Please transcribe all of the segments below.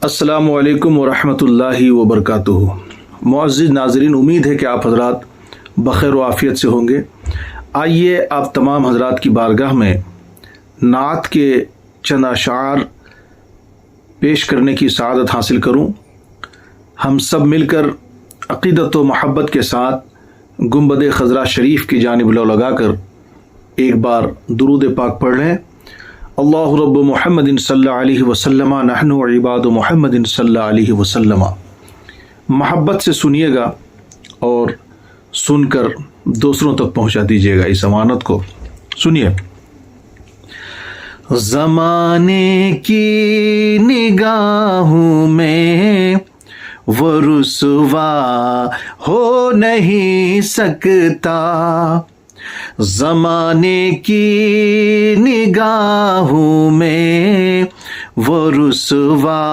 अस्सलामु अलैकुम वरहमतुल्लाहि वबरकातुहू। मुअज़्ज़िज़ नाज़रीन, उम्मीद है कि आप हज़रात बख़ैर व आफ़ियत से होंगे। आइए आप तमाम हज़रात की बारगाह में नात के चंद अशार पेश करने की सआदत हासिल करूं। हम सब मिलकर अक़ीदत व मोहब्बत के साथ गुंबद ख़ज़रा शरीफ की जानिब लो लगाकर एक बार दुरूद पाक पढ़ लें। अल्लाहु रब्बु मुहम्मदिन सल्लल्लाहु अलैहि वसल्लम नहनु इबादु मुहम्मदिन सल्लल्लाहु अलैहि वसल्लम। मोहब्बत से सुनिएगा और सुनकर दूसरों तक पहुंचा दीजिएगा इस अमानत को। सुनिए। ज़माने की निगाहों में वो रुसवा हो नहीं सकता, ज़माने की निगाहों में वो रुसवा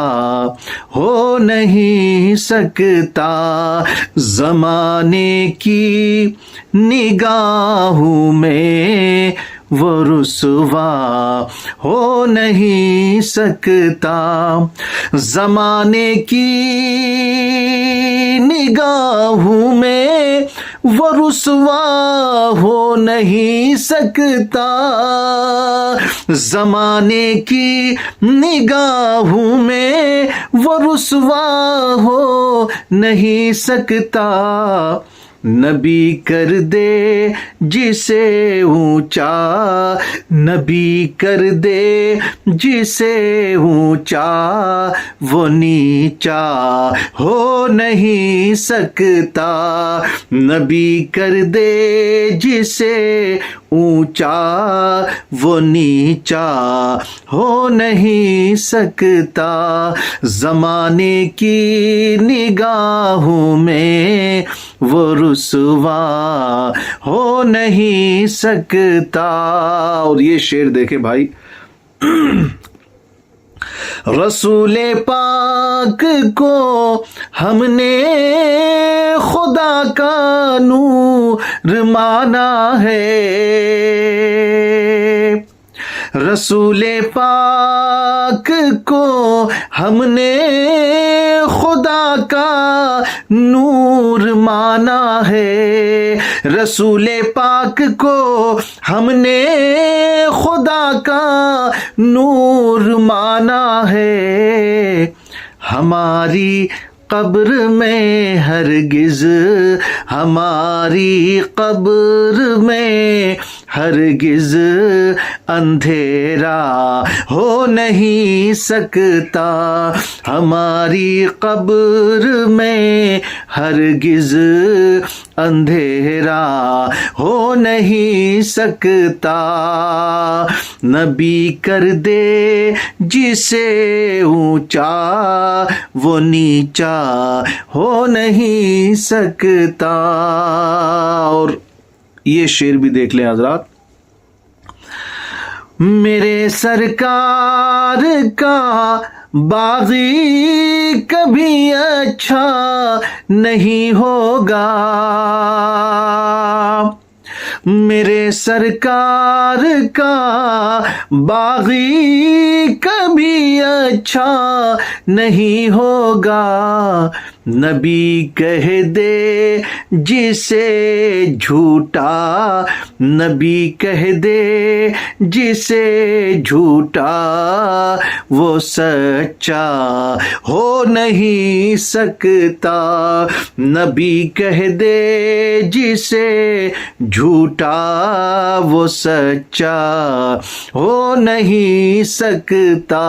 हो नहीं सकता, ज़माने की निगाहों में वो रुसवा हो नहीं सकता, ज़माने की निगाहों में वो रुसवा हो नहीं सकता, ज़माने की निगाहों में वो रुसवा हो नहीं सकता। नबी कर दे जिसे ऊंचा, नबी कर दे जिसे ऊंचा, वो नीचा हो नहीं सकता। नबी कर दे जिसे ऊंचा, वो नीचा हो नहीं सकता, ज़माने की निगाहों में वो रुसवा हो नहीं सकता। और ये शेर देखे भाई, रसूले पाक को हमने खुदा का नूर माना है, रसूले पाक को हमने खुदा का नूर माना है, रसूले पाक को हमने खुदा का नूर माना है। हमारी कब्र में हरगिज़, हमारी कब्र में हरगिज़ अंधेरा हो नहीं सकता, हमारी कब्र में हरगिज़ अंधेरा हो नहीं सकता। नबी कर दे जिसे ऊंचा, वो नीचा हो नहीं सकता। और ये शेर भी देख लें हजरात, मेरे सरकार का बागी कभी अच्छा नहीं होगा, मेरे सरकार का बागी कभी अच्छा नहीं होगा। नबी कह दे जिसे झूठा, नबी कह दे जिसे झूठा, वो सच्चा हो नहीं सकता। नबी कह दे जिसे झूठा, वो सच्चा हो नहीं सकता।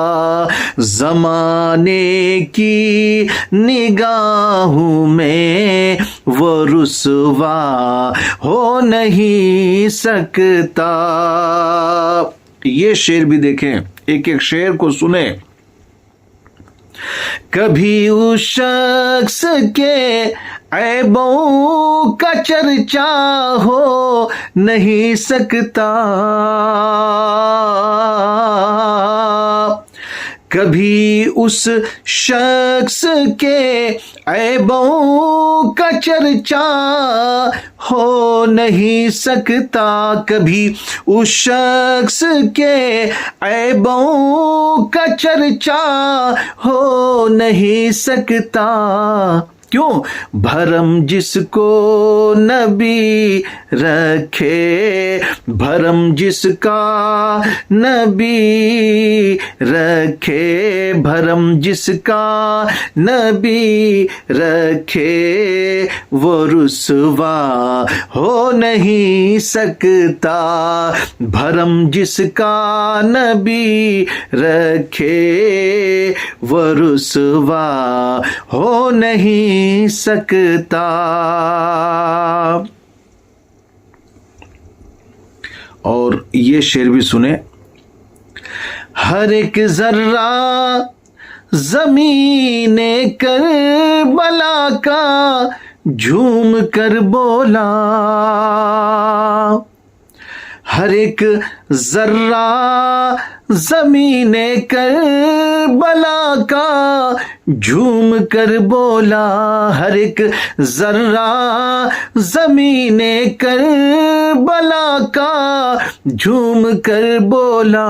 ज़माने की निगाहों में वो रुसवा हो नहीं सकता। ये शेर भी देखें, एक एक शेर को सुने। कभी उस शख्स के ऐबों का चर्चा हो नहीं सकता, कभी उस शख्स के ऐबों का चर्चा हो नहीं सकता, कभी उस शख्स के ऐबों का चर्चा हो नहीं सकता। क्यों? भरम जिसको नबी रखे, भरम जिसका नबी रखे, भरम जिसका नबी रखे, वो रुसवा हो नहीं सकता। भरम जिसका नबी रखे, वो रुसवा हो नहीं सकता। और ये शेर भी सुने, हर एक जर्रा ज़मीने करबला का झूम कर बोला, हर एक जर्रा ज़मीने करबला का झूम कर बोला, हर एक जर्रा ज़मीने करबला का झूम कर बोला।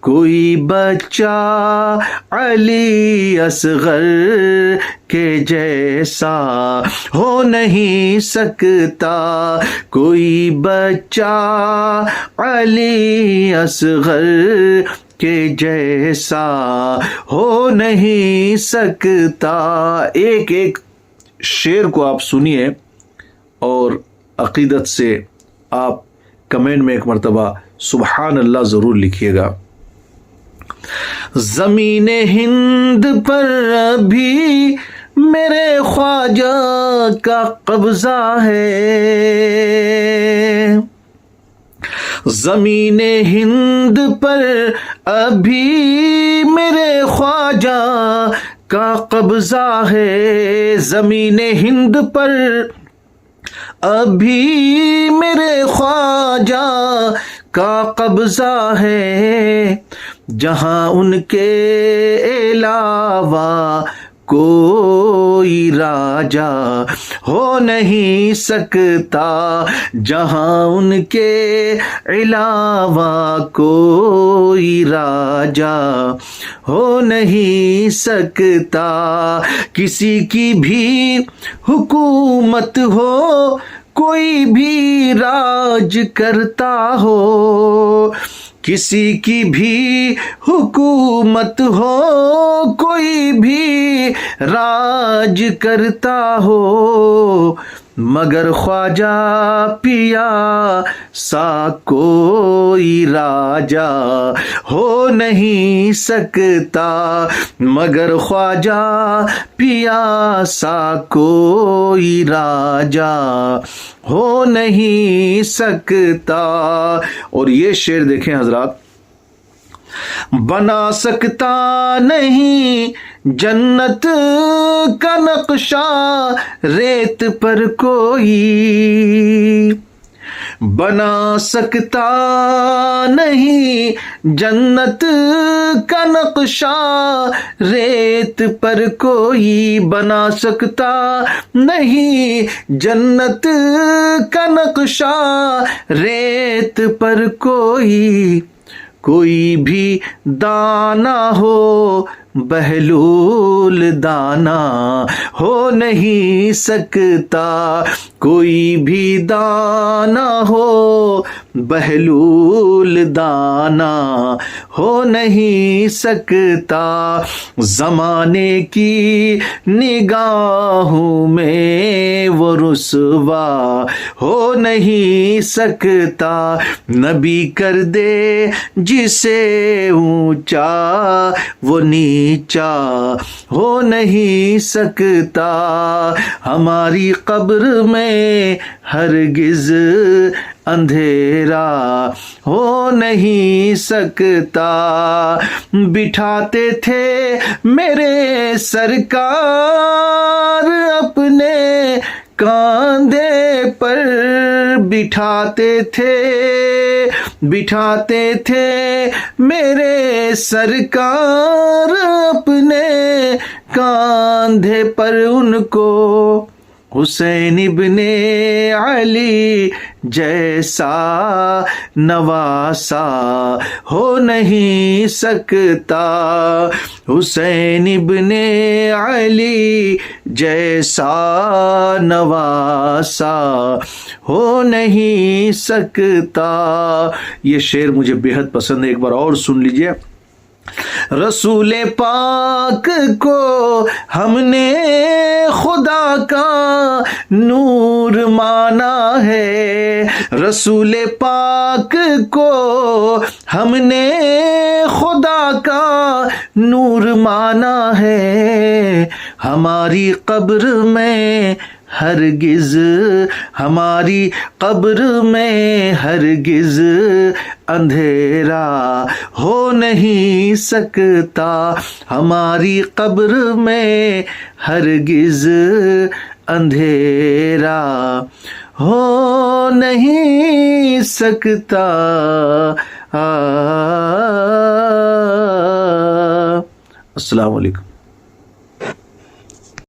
कोई बच्चा अली असगर के जैसा हो नहीं सकता, कोई बच्चा अली असगर के जैसा हो नहीं सकता। एक एक शेर को आप सुनिए और अकीदत से आप कमेंट में एक मर्तबा सुबहान अल्लाह ज़रूर लिखिएगा। ज़मीने हिंद पर अभी मेरे ख्वाजा का कब्जा है, ज़मीने हिंद पर अभी मेरे ख्वाजा का कब्जा है, ज़मीने हिंद पर अभी मेरे ख्वाजा का कब्जा है, जहां उनके अलावा कोई राजा हो नहीं सकता, जहां उनके अलावा कोई राजा हो नहीं सकता। किसी की भी हुकूमत हो, कोई भी राज करता हो, किसी की भी हुकूमत हो, कोई भी राज करता हो, मगर ख्वाजा पिया सा कोई राजा हो नहीं सकता, मगर ख्वाजा पिया सा कोई राजा हो नहीं सकता। और ये शेर देखें हजरात, बना सकता नहीं जन्नत का नक्शा रेत पर कोई, बना सकता नहीं जन्नत का नक्शा रेत पर कोई, बना सकता नहीं जन्नत का नक्शा रेत पर कोई, कोई भी दाना हो बहलूल दाना हो नहीं सकता, कोई भी दाना हो बहलूल दाना हो नहीं सकता। ज़माने की निगाहों में वो रुसवा हो नहीं सकता, नबी कर दे जिसे ऊंचा वो नीचा हो नहीं सकता। हमारी कब्र में हरगिज अंधेरा हो नहीं सकता, बिठाते थे मेरे सरकार अपने कांधे पर बिठाते थे मेरे सरकार, अपने कांधे पर उनको हुसैन इब्ने अली जैसा नवासा हो नहीं सकता, हुसैन इब्ने अली जैसा नवासा हो नहीं सकता। ये शेर मुझे बेहद पसंद है, एक बार और सुन लीजिए। रसूल पाक को हमने खुदा का नूर माना है, रसूल पाक को हमने खुदा का नूर माना है। हमारी कब्र में हरगिज, हमारी कब्र में हरगिज अंधेरा हो नहीं सकता, हमारी कब्र में हरगिज अंधेरा हो नहीं सकता। अस्सलाम वालेकुम।